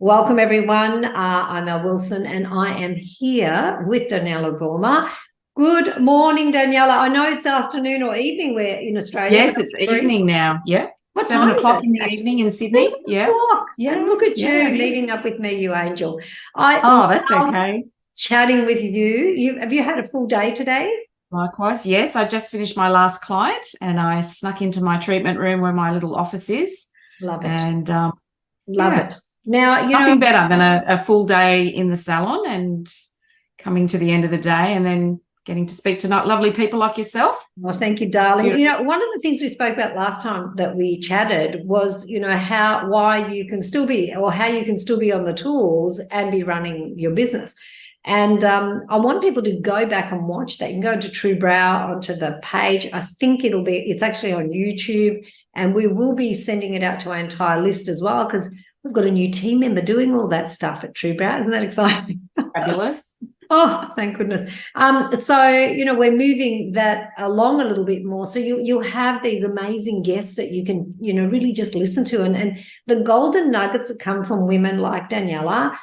Welcome, everyone. I'm Elle Wilson, and I am here with Daniela Boerma. Good morning, Daniela. I know it's afternoon or evening. We're in Australia. Yes, it's evening now. Yeah. What 7 time o'clock is it? in the evening in Sydney. Yeah. Yeah. And look at you meeting up with me, you angel. That's okay. Chatting with you. Have you had a full day today? Likewise. Yes. I just finished my last client and I snuck into my treatment room where my little office is. Love it. And love it. Now, nothing better than a full day in the salon and coming to the end of the day and then getting to speak to lovely people like yourself. Well, thank you, darling. Beautiful. One of the things we spoke about last time that we chatted was, how you can still be on the tools and be running your business. And I want people to go back and watch that. You can go into TrueBrow, onto the page. I think it's actually on YouTube, and we will be sending it out to our entire list as well, because we've got a new team member doing all that stuff at TrueBrow. Isn't that exciting? Fabulous. Oh, thank goodness. So, we're moving that along a little bit more. So you'll have these amazing guests that you can, really just listen to. And the golden nuggets that come from women like Daniela,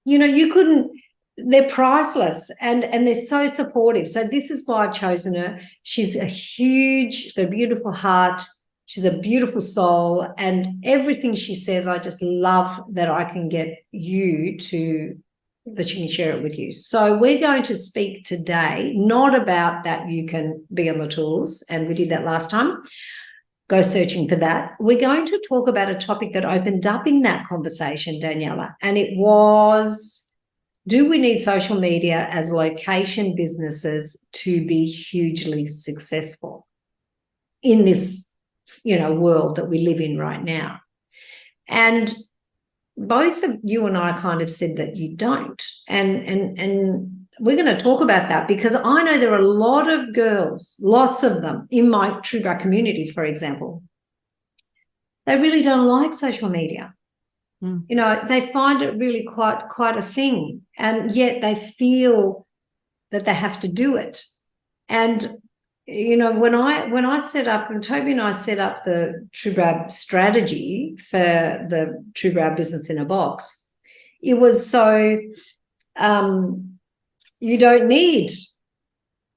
they're priceless and they're so supportive. So this is why I've chosen her. She's a beautiful heart. She's a beautiful soul. And everything she says, I just love that I can get that she can share it with you. So we're going to speak today, not about that you can be on the tools, and we did that last time. Go searching for that. We're going to talk about a topic that opened up in that conversation, Daniela, and it was, do we need social media as location businesses to be hugely successful in this, world that we live in right now? And both of you and I kind of said that you don't. And we're going to talk about that, because I know there are a lot of girls, lots of them in my TrueBrow community, for example. They really don't like social media. They find it really quite a thing, and yet they feel that they have to do it. And when I set up, and Toby and I set up the TrueBrow strategy for the TrueBrow Business in a Box, it was so you don't need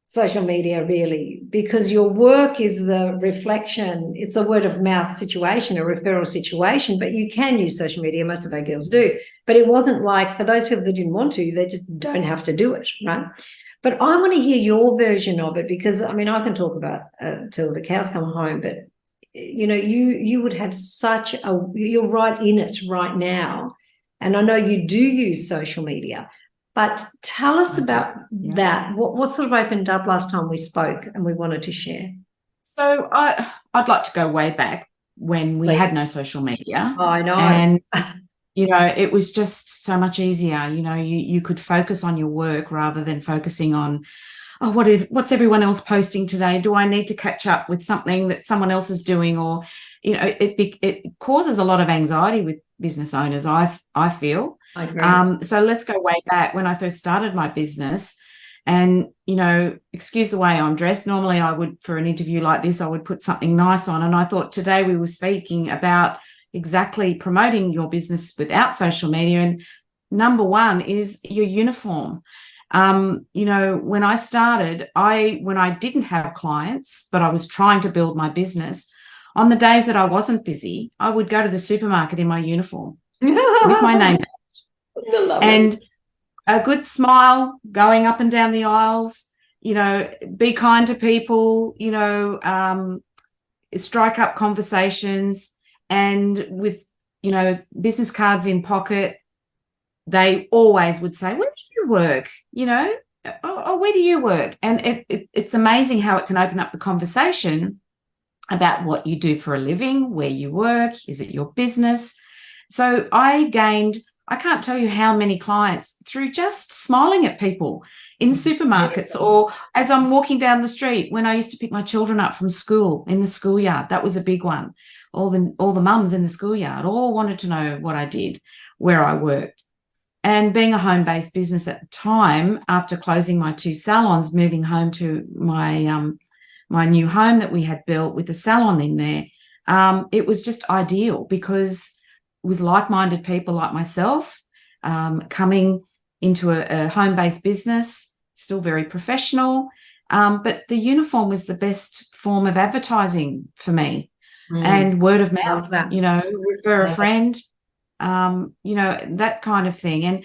social media really, because your work is the reflection. It's a word of mouth situation, a referral situation, but you can use social media. Most of our girls do. But it wasn't like, for those people that didn't want to, they just don't have to do it, right? But I want to hear your version of it, because, I can talk about till the cows come home, but, you would have you're right in it right now. And I know you do use social media, but tell us about that. What sort of opened up last time we spoke and we wanted to share? So I'd like to go way back when we had no social media. Oh, I know. And it was just so much easier. You could focus on your work rather than focusing on, what's everyone else posting today? Do I need to catch up with something that someone else is doing? Or, it causes a lot of anxiety with business owners, I feel. I agree. So let's go way back when I first started my business. And, excuse the way I'm dressed. Normally I would, for an interview like this, I would put something nice on. And I thought today we were speaking about exactly promoting your business without social media. And number one is your uniform. When I started, when I didn't have clients, but I was trying to build my business, on the days that I wasn't busy, I would go to the supermarket in my uniform with my name and a good smile, going up and down the aisles, be kind to people, strike up conversations. And with, business cards in pocket, they always would say, where do you work? Where do you work? And it's amazing how it can open up the conversation about what you do for a living, where you work, is it your business? So I can't tell you how many clients through just smiling at people in supermarkets, or as I'm walking down the street when I used to pick my children up from school in the schoolyard. That was a big one. All the mums in the schoolyard all wanted to know what I did, where I worked. And being a home-based business at the time, after closing my 2 salons, moving home to my new home that we had built with a salon in there, it was just ideal, because was like-minded people like myself, coming into a home-based business, still very professional. But the uniform was the best form of advertising for me. And word of mouth, refer a friend, that kind of thing. And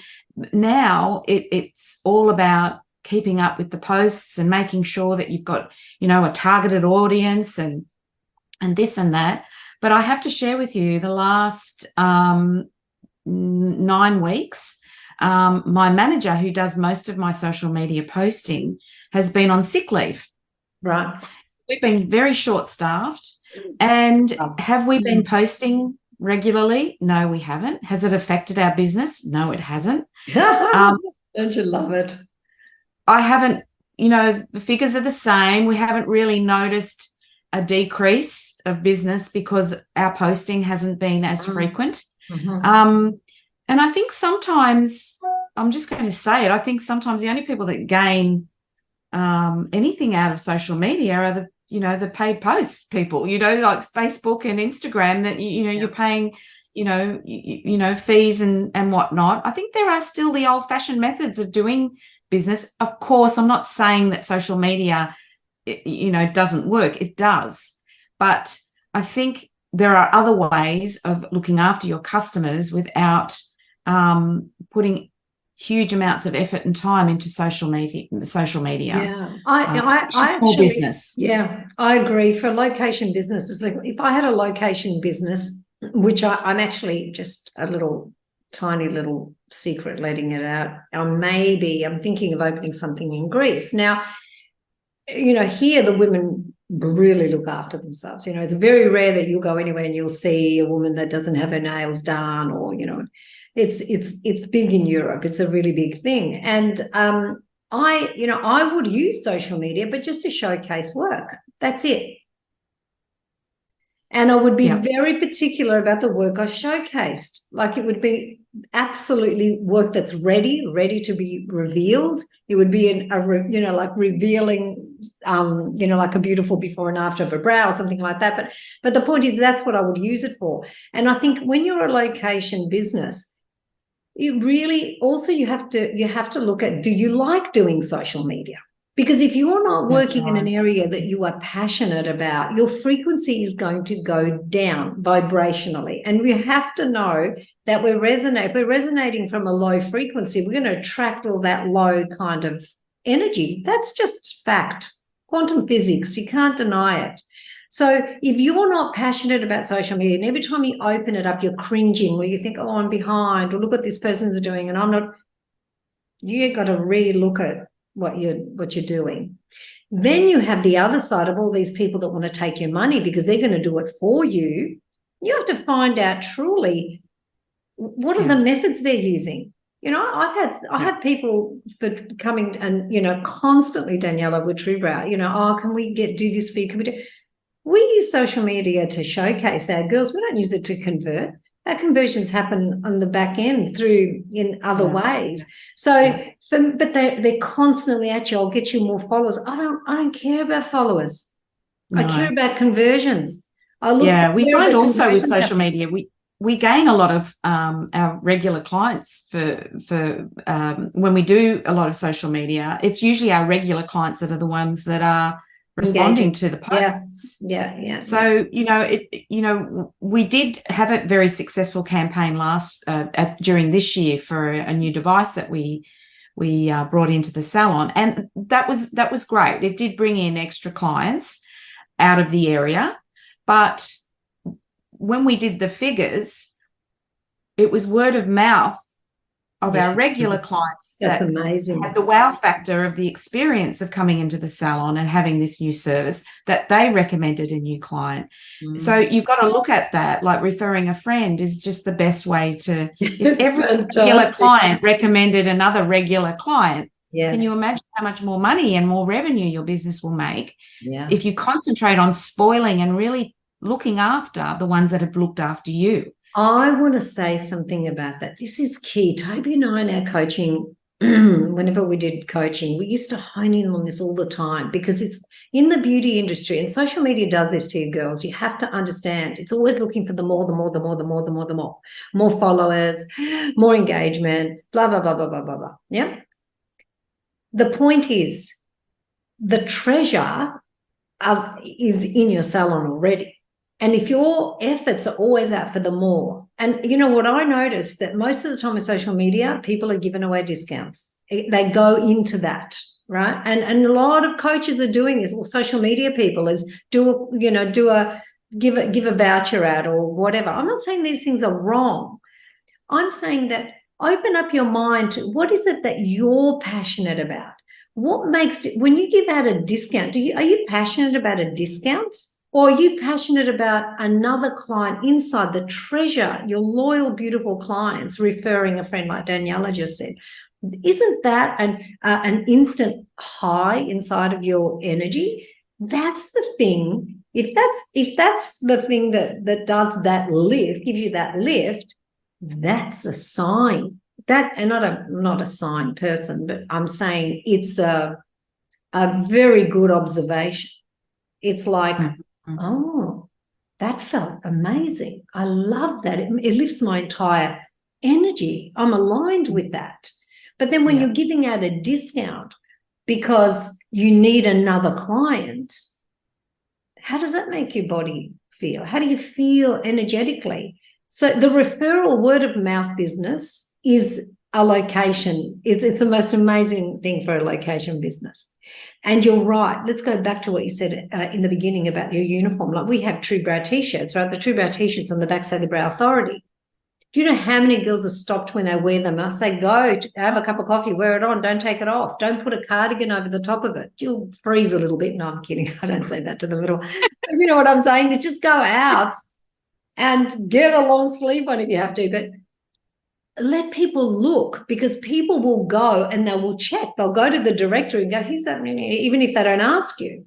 now it's all about keeping up with the posts and making sure that you've got, a targeted audience and this and that. But I have to share with you the last 9 weeks, my manager, who does most of my social media posting, has been on sick leave. Right. We've been very short-staffed. And have we been posting regularly? No, we haven't. Has it affected our business? No, it hasn't. Don't you love it? I haven't, the figures are the same. We haven't really noticed a decrease of business because our posting hasn't been as frequent. And I think sometimes, I'm just going to say it, I think sometimes the only people that gain anything out of social media are the paid posts people, like Facebook and Instagram that, you're paying, fees and whatnot. I think there are still the old-fashioned methods of doing business. Of course, I'm not saying that social media, doesn't work. It does. But I think there are other ways of looking after your customers without putting huge amounts of effort and time into social media. Yeah, I small actually, business. Yeah, I agree. For location businesses, like if I had a location business, which I'm actually just a tiny little secret letting it out. I'm thinking of opening something in Greece. Now, here the women really look after themselves. It's very rare that you'll go anywhere and you'll see a woman that doesn't have her nails done, or it's big in Europe. It's a really big thing. And I would use social media, but just to showcase work. That's it. And I would be very particular about the work I showcased. Like, it would be absolutely work that's ready to be revealed. It would be like revealing, like a beautiful before and after of a brow or something like that. But the point is, that's what I would use it for. And I think when you're a location business, you really also you have to look at, do you like doing social media? Because if you're not working in an area that you are passionate about, your frequency is going to go down vibrationally. And we have to know that if we're resonating from a low frequency, we're going to attract all that low kind of energy. That's just fact. Quantum physics, you can't deny it. So if you're not passionate about social media, and every time you open it up, you're cringing, or you think, oh, I'm behind, or look what this person's doing and I'm not, you've got to re-look at what you're doing. Then you have the other side of all these people that want to take your money because they're going to do it for you. You have to find out truly what are the methods they're using. I have people for coming and constantly, Daniela, with TrueBrow, can we do this for you? We use social media to showcase our girls. We don't use it to convert. Our conversions happen on the back end in other ways. So, but they're constantly at you. I'll get you more followers. I don't care about followers. No. I care about conversions. We find also with social media, we gain a lot of our regular clients for when we do a lot of social media. It's usually our regular clients that are the ones that are responding to the posts. Yeah. So, we did have a very successful campaign during this year for a new device that we brought into the salon, and that was great. It did bring in extra clients out of the area, but when we did the figures, it was word of mouth of our regular clients. That's amazing. Had the wow factor of the experience of coming into the salon and having this new service that they recommended a new client. So you've got to look at that, like referring a friend is just the best way to, if every regular client recommended another regular client, can you imagine how much more money and more revenue your business will make if you concentrate on spoiling and really looking after the ones that have looked after you? I want to say something about that. This is key. Toby and I in our coaching whenever we did coaching, we used to hone in on this all the time, because it's in the beauty industry, and social media does this to you girls. You have to understand, it's always looking for the more, more followers, more engagement, blah, blah, blah, blah, blah, blah, blah. Yeah. The point is, the treasure is in your salon already. And if your efforts are always out for the more, and you know what I noticed, that most of the time with social media, people are giving away discounts. They go into that, right? And a lot of coaches are doing this, or social media people is give a voucher out or whatever. I'm not saying these things are wrong. I'm saying that open up your mind to what is it that you're passionate about? What makes it, when you give out a discount, are you passionate about a discount? Or are you passionate about another client inside the treasure, your loyal, beautiful clients referring a friend, like Daniela just said? Isn't that an instant high inside of your energy? That's the thing. If that's the thing that does that lift, gives you that lift, that's a sign. And I'm not a sign person, but I'm saying it's a very good observation. It's like, oh, that felt amazing. I love that. It lifts my entire energy. I'm aligned with that. But then when you're giving out a discount because you need another client, how does that make your body feel? How do you feel energetically? So the referral word of mouth business is a location. It's the most amazing thing for a location business. And you're right. Let's go back to what you said in the beginning about your uniform. Like, we have TrueBrow T-shirts, right? The TrueBrow T-shirts on the back say the Brow Authority. Do you know how many girls are stopped when they wear them? I say, go have a cup of coffee, wear it on, don't take it off. Don't put a cardigan over the top of it. You'll freeze a little bit. No, I'm kidding. I don't say that to the middle. You know what I'm saying? It's just go out and get a long sleeve on if you have to. But let people look, because people will go and they will check. They'll go to the directory and go, here's that, even if they don't ask you.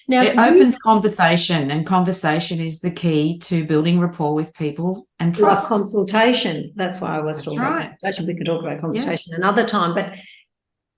Now, it opens conversation, and conversation is the key to building rapport with people and trust. Consultation. That's why I was talking about consultation. We could talk about consultation another time, but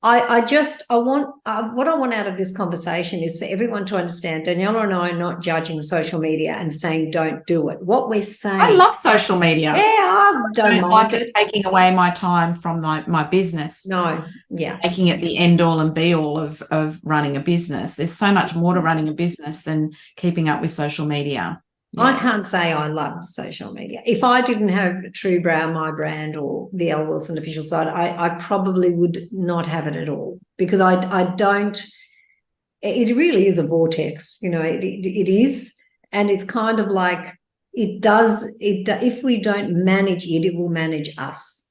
what I want out of this conversation is for everyone to understand, Daniela and I are not judging social media and saying don't do it. What we're saying, I love social media. Yeah, I don't like it taking away my time from my business. No, yeah. Making it the end all and be all of running a business. There's so much more to running a business than keeping up with social media. Yeah. I can't say I love social media. If I didn't have TrueBrow, my brand, or the Elle Wilson official site, I probably would not have it at all, because I don't. It really is a vortex, it is, and it's kind of like it does. If we don't manage it, it will manage us.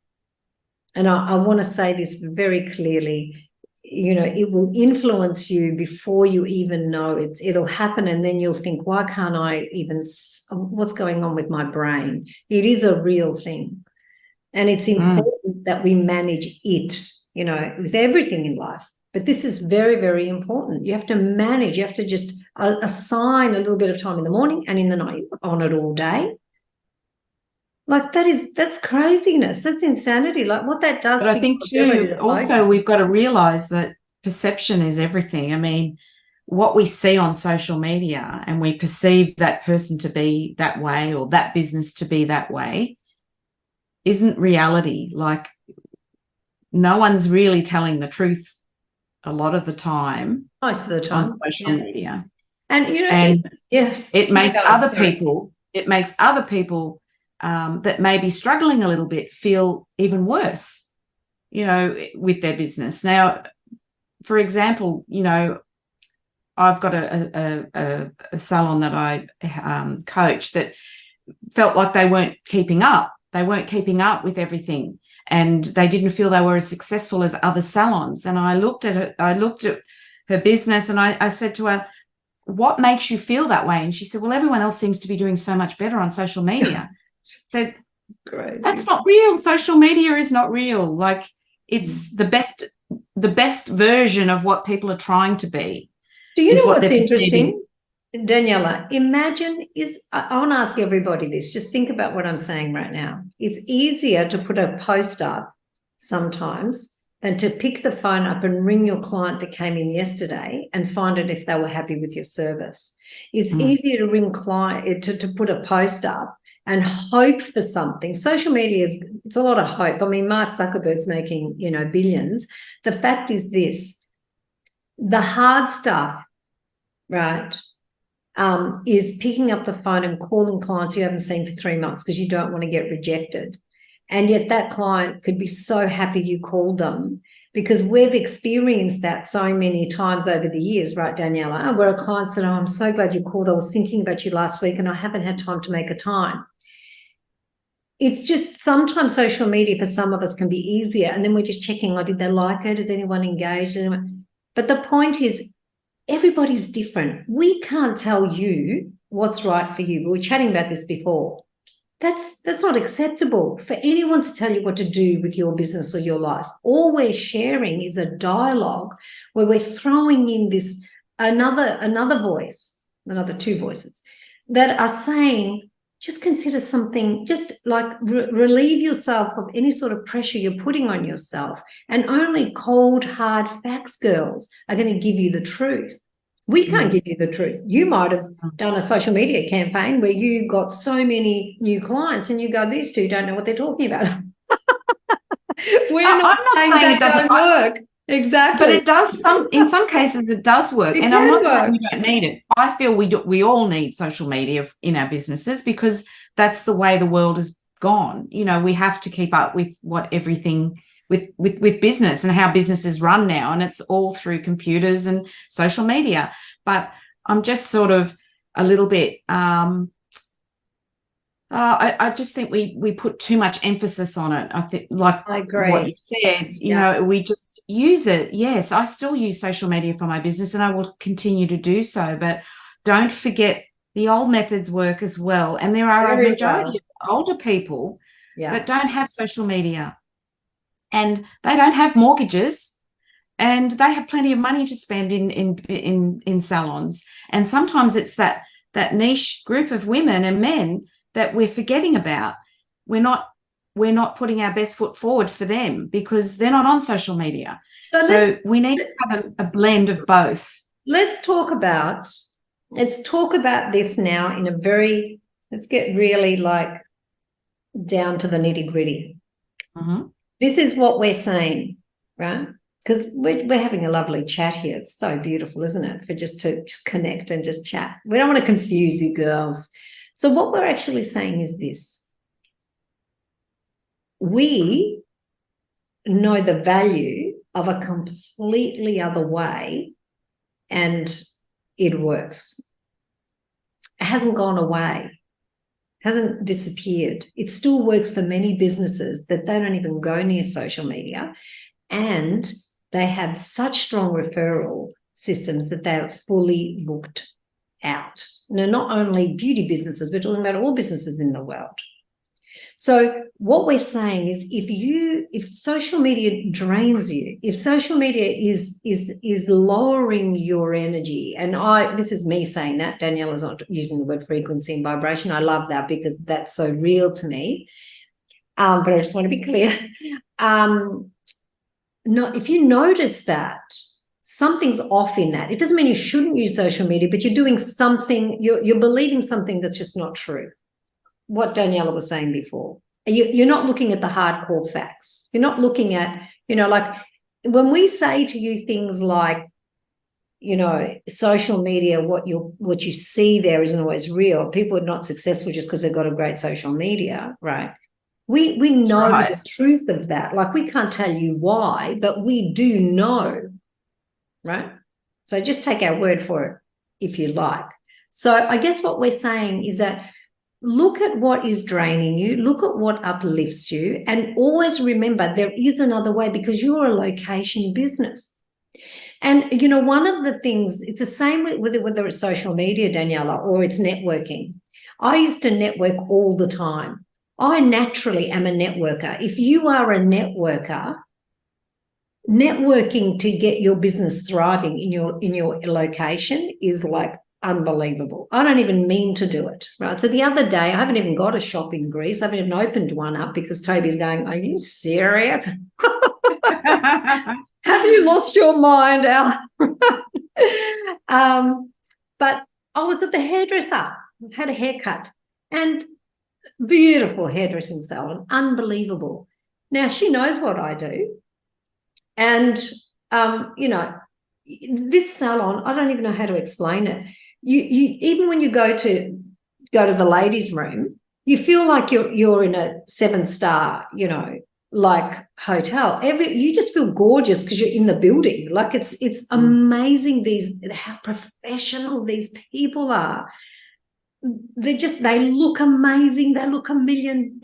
And I want to say this very clearly. It will influence you before you even know it'll happen. And then you'll think, why can't I even, what's going on with my brain? It is a real thing. And it's important that we manage it, with everything in life. But this is very, very important. You have to manage, you have to just assign a little bit of time in the morning and in the night, on it all day. Like, that's craziness. That's insanity. Like, what that does. But I think too, also we've got to realize that perception is everything. I mean, what we see on social media, and we perceive that person to be that way or that business to be that way, isn't reality. Like, no one's really telling the truth a lot of the time. Most of the time on social media. And it makes other people that may be struggling a little bit feel even worse, with their business. Now, for example, I've got a salon that I coach that felt like they weren't keeping up. They weren't keeping up with everything, and they didn't feel they were as successful as other salons. And I looked at it. I looked at her business, and I said to her, what makes you feel that way? And she said, well, everyone else seems to be doing so much better on social media. So that's not real. Social media is not real. Like, it's the best version of what people are trying to be. Do you know what's interesting, Daniela? Imagine I want to ask everybody this. Just think about what I'm saying right now. It's easier to put a post up sometimes than to pick the phone up and ring your client that came in yesterday and find out if they were happy with your service. It's easier to ring client, to put a post up and hope for something. Social media it's a lot of hope. I mean, Mark Zuckerberg's making, billions. The fact is this, the hard stuff, right, is picking up the phone and calling clients you haven't seen for 3 months because you don't want to get rejected. And yet that client could be so happy you called them, because we've experienced that so many times over the years, right, Daniela, where a client said, oh, I'm so glad you called. I was thinking about you last week and I haven't had time to make a time. It's just sometimes social media for some of us can be easier, and then we're just checking, did they like it? Is anyone engaged? But the point is, everybody's different. We can't tell you what's right for you. We were chatting about this before. That's not acceptable for anyone to tell you what to do with your business or your life. All we're sharing is a dialogue where we're throwing in this another voice, another two voices that are saying, just consider something, just like relieve yourself of any sort of pressure you're putting on yourself. And only cold, hard facts, girls, are going to give you the truth. We can't give you the truth. You might have done a social media campaign where you got so many new clients and you go, these two don't know what they're talking about. I'm not saying it doesn't work. Exactly. But it does in some cases it does work. And I'm not saying we don't need it. I feel we all need social media in our businesses, because that's the way the world has gone. We have to keep up with everything with business and how businesses run now, and it's all through computers and social media. But I'm just sort of a little bit I just think we put too much emphasis on it. I think, like I agree. What you said, we just use it. Yes, I still use social media for my business and I will continue to do so, but don't forget the old methods work as well. And there are a majority of older people that don't have social media, and they don't have mortgages, and they have plenty of money to spend in salons. And sometimes it's that niche group of women and men that we're forgetting about. We're not putting our best foot forward for them because they're not on social media. So we need to have a blend of both. Let's talk about this now let's get really like down to the nitty-gritty. Mm-hmm. This is what we're saying, right? Because we're having a lovely chat here. It's so beautiful, isn't it? For just to connect and just chat. We don't want to confuse you girls. So what we're actually saying is this. We know the value of a completely other way, and it works. It hasn't gone away. Hasn't disappeared. It still works for many businesses that they don't even go near social media, and they have such strong referral systems that they're fully booked out. Now, not only beauty businesses, we're talking about all businesses in the world. So what we're saying is, if social media drains you, if social media is lowering your energy, and this is me saying that, Daniela's not using the word frequency and vibration. I love that because that's so real to me. But I just want to be clear. If you notice that something's off in that, it doesn't mean you shouldn't use social media, but you're doing something, you're believing something that's just not true. What Daniela was saying before. You're not looking at the hardcore facts. You're not looking at, like when we say to you things like, social media, what you see there isn't always real. People are not successful just because they've got a great social media, right? We know the truth of that. Like, we can't tell you why, but we do know, right? So just take our word for it if you like. So I guess what we're saying is that look at what is draining you, look at what uplifts you, and always remember there is another way, because you're a location business. And, one of the things, it's the same with whether it's social media, Daniela, or it's networking. I used to network all the time. I naturally am a networker. If you are a networker, networking to get your business thriving in your location is like unbelievable. I don't even mean to do it, right? So the other day, I haven't even got a shop in Greece. I haven't even opened one up because Toby's going, are you serious? Have you lost your mind, Al? But I was at the hairdresser, had a haircut, and beautiful hairdressing salon, unbelievable. Now, she knows what I do. And, this salon, I don't even know how to explain it. You even when you go to the ladies' room, you feel like you're in a 7-star, like hotel. You just feel gorgeous because you're in the building. Like it's amazing how professional these people are. They look amazing. They look $1 million.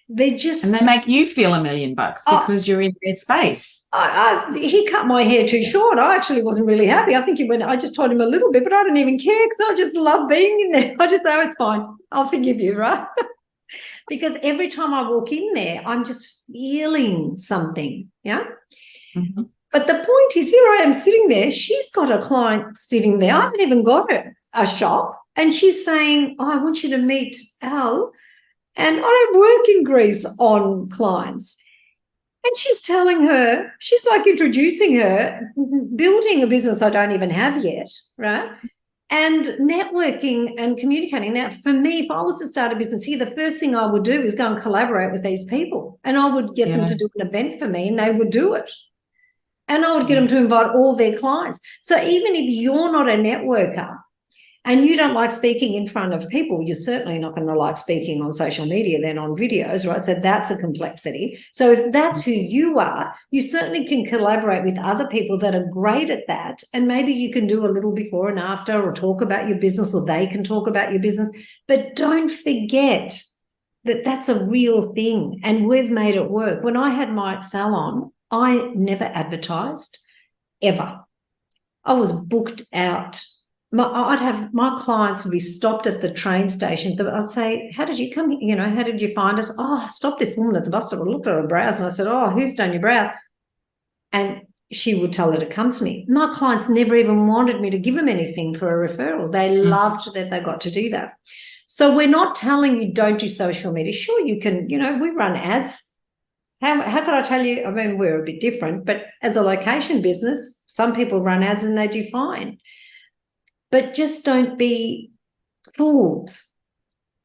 And they make you feel $1 million because you're in their space. He cut my hair too short. I actually wasn't really happy. I think I just told him a little bit, but I didn't even care because I just love being in there. I just, it's fine. I'll forgive you, right? Because every time I walk in there, I'm just feeling something, yeah? Mm-hmm. But the point is, here I am sitting there. She's got a client sitting there. I haven't even got a shop. And she's saying, I want you to meet Elle. And I have working grease on clients. And she's telling her, she's like introducing her, building a business I don't even have yet, right? And networking and communicating. Now, for me, if I was to start a business here, the first thing I would do is go and collaborate with these people. And I would get them to do an event for me and they would do it. And I would get them to invite all their clients. So even if you're not a networker, and you don't like speaking in front of people, you're certainly not going to like speaking on social media, then on videos, right? So that's a complexity. So if that's who you are, you certainly can collaborate with other people that are great at that. And maybe you can do a little before and after or talk about your business, or they can talk about your business. But don't forget that that's a real thing. And we've made it work. When I had my salon, I never advertised, ever. I was booked out. I'd have my clients would be stopped at the train station. I'd say, how did you come here? How did you find us? Oh, I stopped this woman at the bus stop. I looked at her brows and I said, oh, who's done your brows? And she would tell her to come to me. My clients never even wanted me to give them anything for a referral. They loved that they got to do that. So we're not telling you don't do social media. Sure, you can, we run ads. How could I tell you? I mean, we're a bit different, but as a location business, some people run ads and they do fine. But just don't be fooled,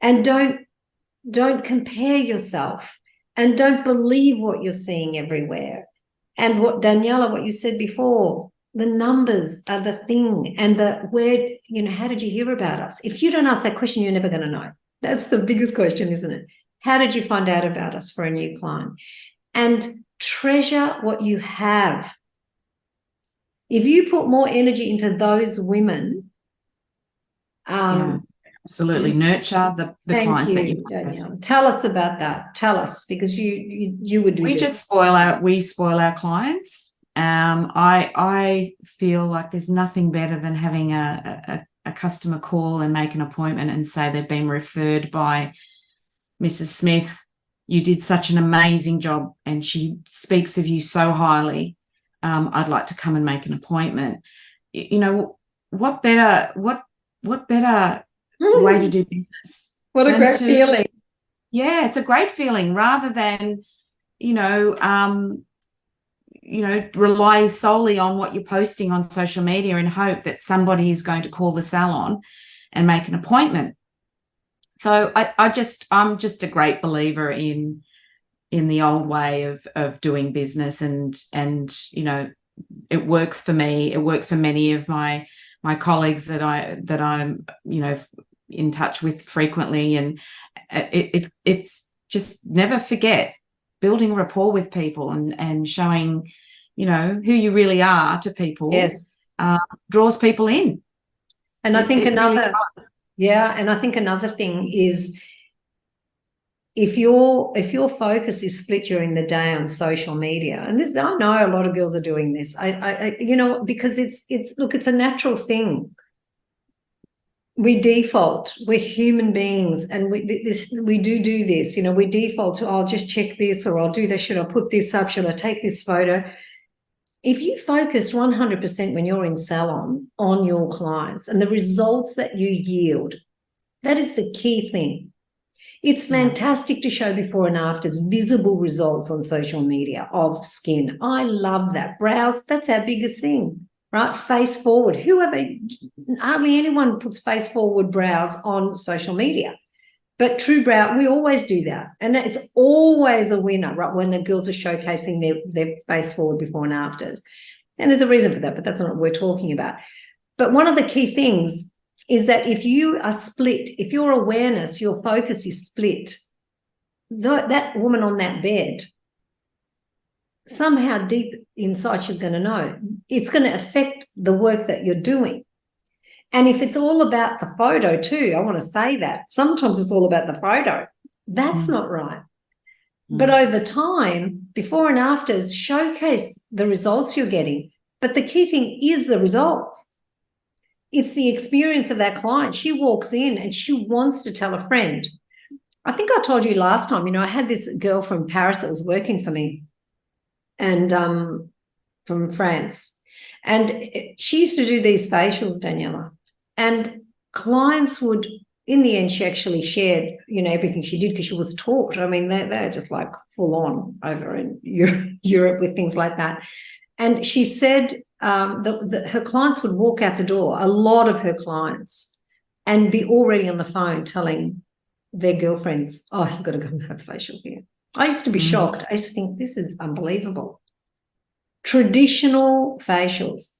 and don't compare yourself, and don't believe what you're seeing everywhere. And what, Daniela, what you said before, the numbers are the thing, and how did you hear about us? If you don't ask that question, you're never going to know. That's the biggest question, isn't it? How did you find out about us for a new client? And treasure what you have. If you put more energy into those women, absolutely nurture the clients that you have. Danielle. Tell us about that. Tell us, because you would do. We spoil our clients. I feel like there's nothing better than having a customer call and make an appointment and say they've been referred by Mrs. Smith. You did such an amazing job and she speaks of you so highly. I'd like to come and make an appointment. What better way to do business? What a great feeling. Yeah, it's a great feeling, rather than, rely solely on what you're posting on social media and hope that somebody is going to call the salon and make an appointment. So I'm just a great believer in the old way of doing business, and it works for me. It works for many of my colleagues that I'm in touch with frequently, and it's just never forget building rapport with people and showing who you really are to people. Yes, draws people in. And I think another thing is, if your focus is split during the day on social media, and this, I know a lot of girls are doing this, because it's a natural thing. We default, we're human beings, and we do this, we default to, I'll just check this, or I'll do this, should I put this up, should I take this photo? If you focus 100% when you're in salon on your clients and the results that you yield, that is the key thing. It's fantastic to show before and afters, visible results on social media of skin. I love that. Brows, that's our biggest thing, right? Face forward. Hardly anyone puts face forward brows on social media. But TrueBrow, we always do that. And it's always a winner, right? When the girls are showcasing their face forward before and afters. And there's a reason for that, but that's not what we're talking about. But one of the key things is that if you are split, if your awareness, your focus is split, that woman on that bed, somehow deep inside, she's going to know. It's going to affect the work that you're doing. And if it's all about the photo too, I want to say that. Sometimes it's all about the photo. That's not right. But over time, before and afters, showcase the results you're getting. But the key thing is the results. It's the experience of that client. She walks in and she wants to tell a friend. I think I told you last time, I had this girl from Paris that was working for me and from France. And she used to do these facials, Daniela. And clients would, in the end, she actually shared, everything she did because she was taught. I mean, they're just like full on over in Europe with things like that. And she said her clients would walk out the door, a lot of her clients, and be already on the phone telling their girlfriends, oh, I've got to go and have a facial here. I used to be shocked. I used to think, this is unbelievable. Traditional facials.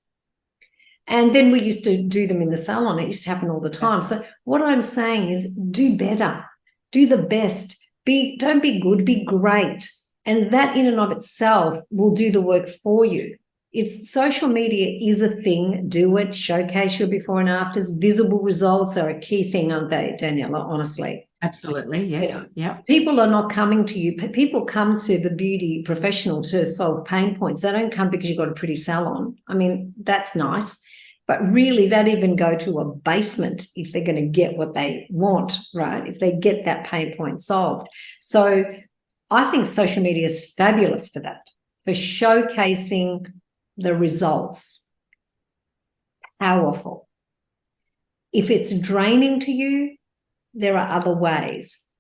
And then we used to do them in the salon. It used to happen all the time. So what I'm saying is do better, do the best. Don't be good, be great. And that in and of itself will do the work for you. Social media is a thing. Do it, showcase your before and afters. Visible results are a key thing, aren't they, Daniela, honestly? Absolutely, yes. Yeah. People are not coming to you. People come to the beauty professional to solve pain points. They don't come because you've got a pretty salon. I mean, that's nice. But really, they'd even go to a basement if they're going to get what they want, right? If they get that pain point solved. So I think social media is fabulous for that, for showcasing the results. Powerful. If it's draining to you, there are other ways.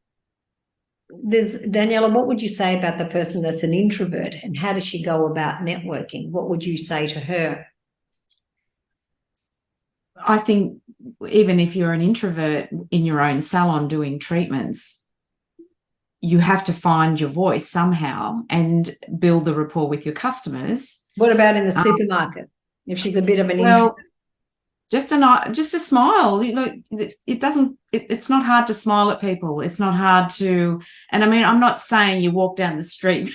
Daniela, what would you say about the person that's an introvert and how does she go about networking? What would you say to her? I think even if you're an introvert in your own salon doing treatments, you have to find your voice somehow and build the rapport with your customers. What about in the supermarket? If she's a bit of an introvert? Just a smile. It's not hard to smile at people. It's not hard to, and I mean, I'm not saying you walk down the street,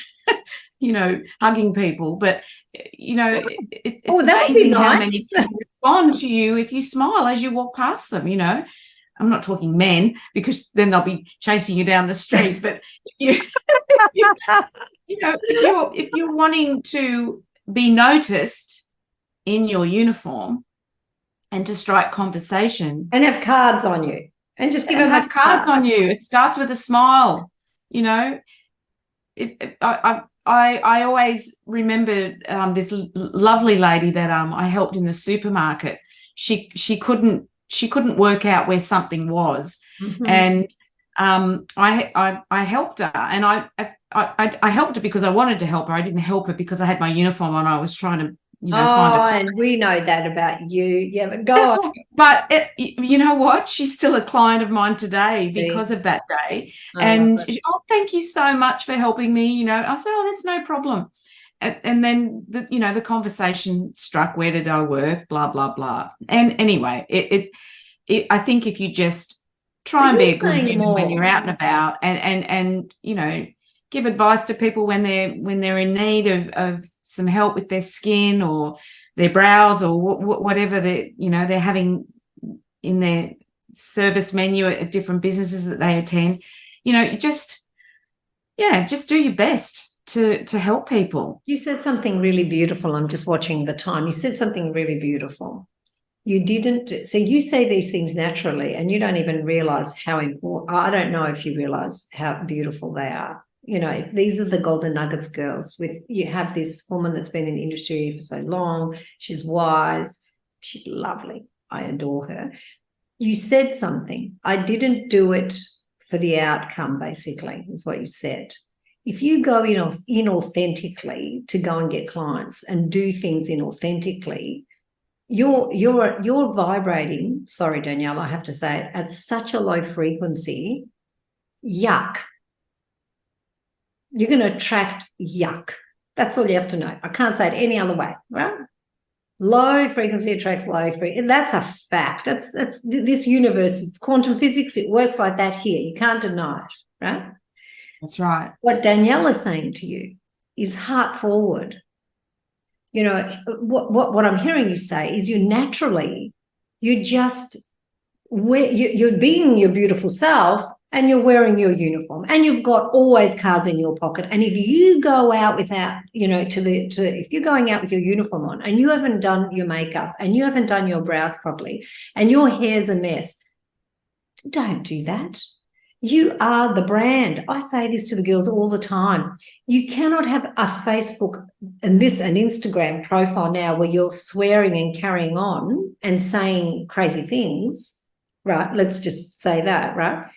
hugging people, but it's amazing how many people respond to you if you smile as you walk past them. I'm not talking men because then they'll be chasing you down the street. But if you're wanting to be noticed in your uniform and to strike conversation and have cards on you and just give them cards on you, it starts with a smile. I always remember this lovely lady that I helped in the supermarket. She couldn't work out where something was, and I helped her, and I helped her because I wanted to help her. I didn't help her because I had my uniform on. I was trying to find and we know that about you. Yeah, but go on. But you know what? She's still a client of mine today because of that day. Thank you so much for helping me. I said, that's no problem. And then the conversation struck. Where did I work? Blah blah blah. And anyway, I think if you just try and be a good human when you're out and about, and give advice to people when they're in need of some help with their skin or their brows or whatever they're having in their service menu at different businesses that they attend. Just do your best to help people. You said something really beautiful. I'm just watching the time. You said something really beautiful. You didn't you say these things naturally and you don't even realize how important. I don't know if you realize how beautiful they are. These are the golden nuggets girls. You have this woman that's been in the industry for so long. She's wise. She's lovely. I adore her. You said something. I didn't do it for the outcome, basically, is what you said. If you go inauthentically to go and get clients and do things inauthentically, you're vibrating, sorry, Danielle, I have to say it, at such a low frequency, yuck. You're going to attract yuck. That's all you have to know. I can't say it any other way, right? Low frequency attracts low frequency. That's a fact. That's this universe. It's quantum physics. It works like that here. You can't deny it, right? That's right. What Danielle is saying to you is heart forward. You know, what I'm hearing you say is you're being your beautiful self, and you're wearing your uniform, and you've got always cards in your pocket. And if you go out without, if you're going out with your uniform on and you haven't done your makeup and you haven't done your brows properly and your hair's a mess, don't do that. You are the brand. I say this to the girls all the time. You cannot have a Facebook and an Instagram profile now where you're swearing and carrying on and saying crazy things, right? Let's just say that, right?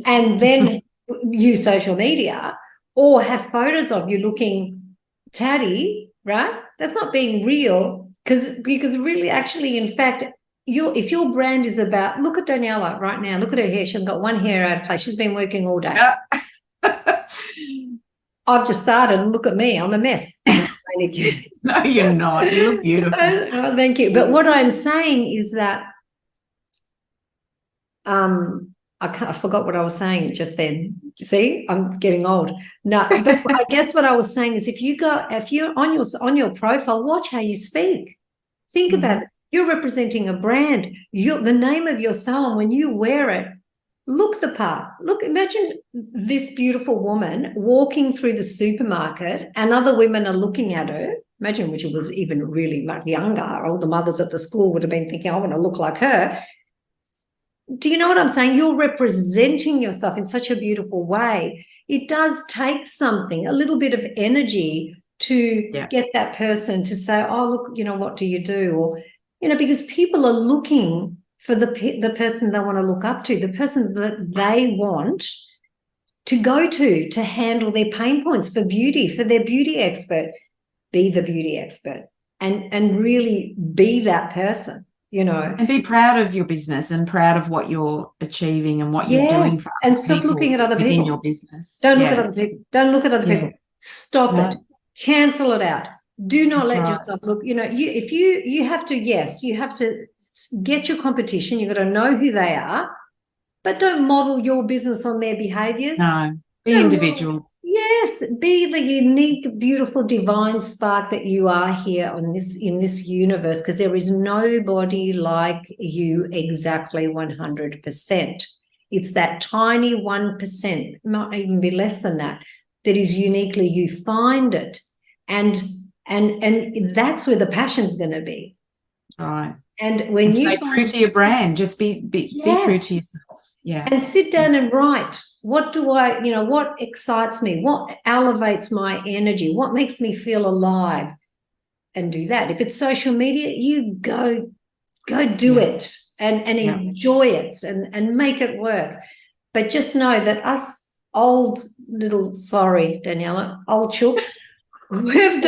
And then use social media or have photos of you looking tatty, right? That's not being real because really, actually, in fact, if your brand is about, look at Daniela right now, look at her hair. She's got one hair out of place. She's been working all day. I've just started and look at me. I'm a mess. No, you're not. You look beautiful. Oh, thank you. But what I'm saying is that I forgot what I was saying just then. See, I'm getting old. No, but I guess what I was saying is if you're on your profile, watch how you speak. Think about it. You're representing a brand. The name of your salon, when you wear it, look the part. Look, imagine this beautiful woman walking through the supermarket and other women are looking at her. Imagine when she was even really much younger. All the mothers at the school would have been thinking, I want to look like her. Do you know what I'm saying? You're representing yourself in such a beautiful way. It does take something, a little bit of energy to get that person to say, oh, look, what do you do? Or, because people are looking for the person they want to look up to, the person that they want to go to handle their pain points for beauty, for their beauty expert. Be the beauty expert and really be that person. And be proud of your business and proud of what you're achieving and what you're doing for and stop looking at other people in your business. Don't look at other people. Don't look at other people. Stop it. Cancel it out. Do not let yourself look. If you have to, you have to get your competition. You've got to know who they are, but don't model your business on their behaviors. No, be individual. Yes, be the unique, beautiful, divine spark that you are here in this universe, because there is nobody like you exactly 100%. It's that tiny 1%, might even be less than that is uniquely you. Find it, and that's where the passion's going to be. All right. And when you stay true to your brand, just be true to yourself. Yeah. And sit down and write. What what excites me? What elevates my energy? What makes me feel alive? And do that. If it's social media, you go do it and enjoy it and make it work. But just know that us old Daniela, old chooks, we've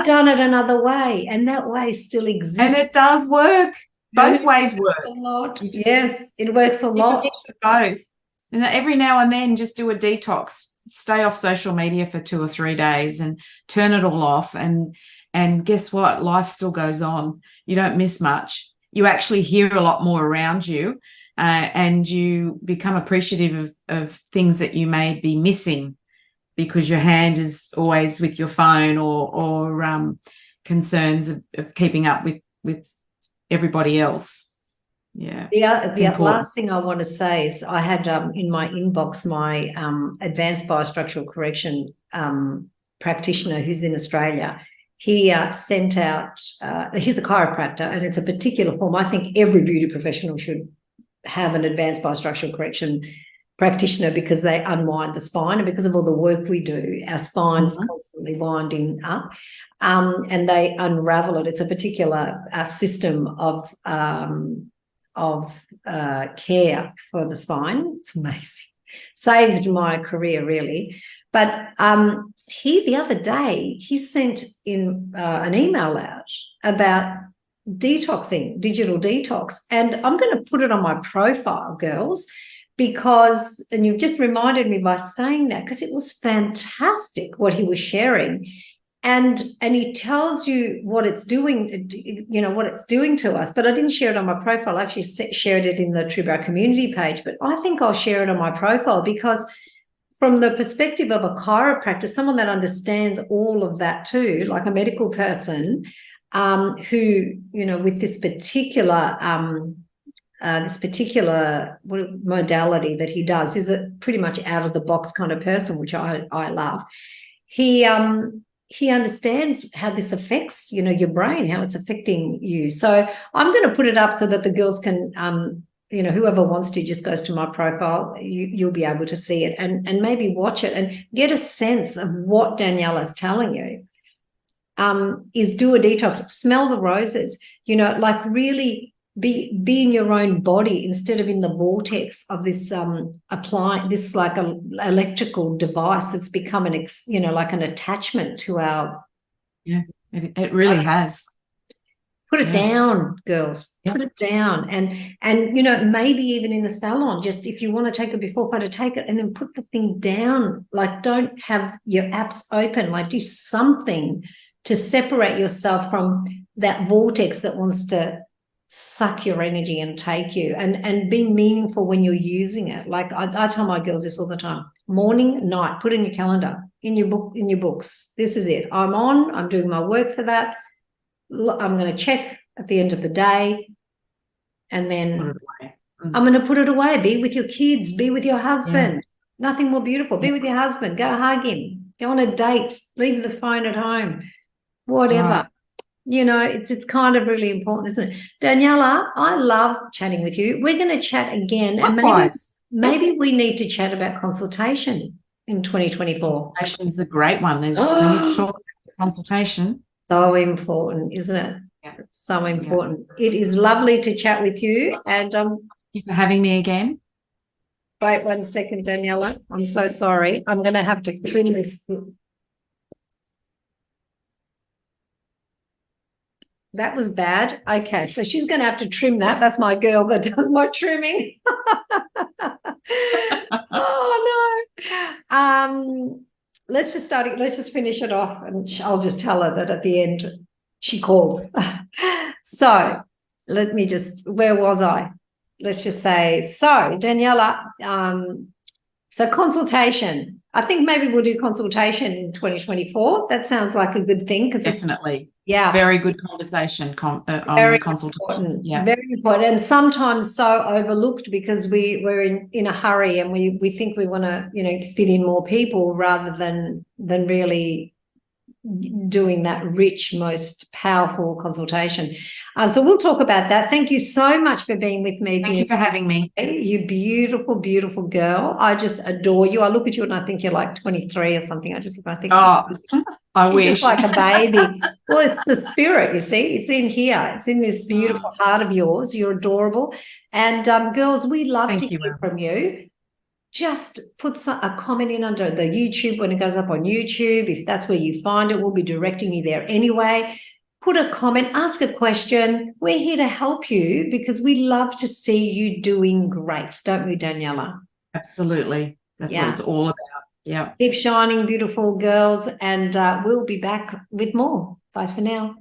done it another way, and that way still exists. And it does work. Both ways work. A lot. Yes, it works a lot. Both. And every now and then just do a detox. Stay off social media for 2 or 3 days and turn it all off. And guess what? Life still goes on. You don't miss much. You actually hear a lot more around you, and you become appreciative of things that you may be missing because your hand is always with your phone or concerns of keeping up with everybody else. Yeah. The last thing I want to say is I had in my inbox my advanced biostructural correction practitioner who's in Australia. He sent out, he's a chiropractor, and it's a particular form. I think every beauty professional should have an advanced biostructural correction practitioner because they unwind the spine, and because of all the work we do, our spine's constantly winding up, and they unravel it. It's a particular system of care for the spine. It's amazing. Saved my career, really. But the other day, he sent in an email out about detoxing, digital detox. And I'm going to put it on my profile, girls, because, and you've just reminded me by saying that, because it was fantastic what he was sharing. And he tells you what it's doing, what it's doing to us. But I didn't share it on my profile. I actually shared it in the TrueBrow community page. But I think I'll share it on my profile, because from the perspective of a chiropractor, someone that understands all of that too, like a medical person, who, with this particular modality that he does, is a pretty much out of the box kind of person, which I love. He understands how this affects, your brain, how it's affecting you. So I'm going to put it up so that the girls can, whoever wants to just goes to my profile, you'll be able to see it and maybe watch it and get a sense of what Daniela's telling you. Is do a detox, smell the roses, like really be in your own body instead of in the vortex of this this like an electrical device that's become like an attachment to our. Yeah, it really has. Put it down, girls. Yeah. Put it down, and maybe even in the salon, just if you want to take a before photo, take it and then put the thing down. Like, don't have your apps open. Like, do something to separate yourself from that vortex that wants to suck your energy and take you, and be meaningful when you're using it. Like I tell my girls this all the time: morning, night, put in your calendar, in your books. This is it. I'm doing my work for that. I'm going to check at the end of the day, and then I'm going to put it away. Be with your kids, be with your husband. Yeah. Nothing more beautiful. Be with your husband, go hug him, go on a date, leave the phone at home, whatever. Right. It's kind of really important, isn't it? Daniela, I love chatting with you. We're going to chat again. Likewise. And maybe we need to chat about consultation in 2024. Consultation's a great one. We need to talk about consultation. So important, isn't it? Yeah. So important. Yeah. It is lovely to chat with you. And thank you for having me again. Wait 1 second, Daniela. I'm so sorry. I'm going to have to trim this. That was bad. Okay, so she's going to have to trim that. That's my girl that does my trimming. Oh, no. Let's just finish it off, and I'll just tell her that at the end she called. So where was I? Let's just say, so Daniela, so consultation. I think maybe we'll do consultation in 2024. That sounds like a good thing. Definitely. Yeah. Very good conversation on consultation. Important. Yeah. Very important. And sometimes so overlooked, because we're in a hurry, and we think we want to, fit in more people rather than really doing that rich, most powerful consultation. So we'll talk about that. Thank you so much for being with me. Thank you for having me. You beautiful, beautiful girl. I just adore you. I look at you and I think you're like 23 or something. I think I wish. Just like a baby. Well, it's the spirit, you see. It's in here. It's in this beautiful heart of yours. You're adorable. And girls, we'd love to hear from you. Just put a comment in under the YouTube when it goes up on YouTube. If that's where you find it, we'll be directing you there anyway. Put a comment, ask a question. We're here to help you, because we love to see you doing great, don't we, Daniela? Absolutely. That's what it's all about. Yeah. Keep shining, beautiful girls, and we'll be back with more. Bye for now.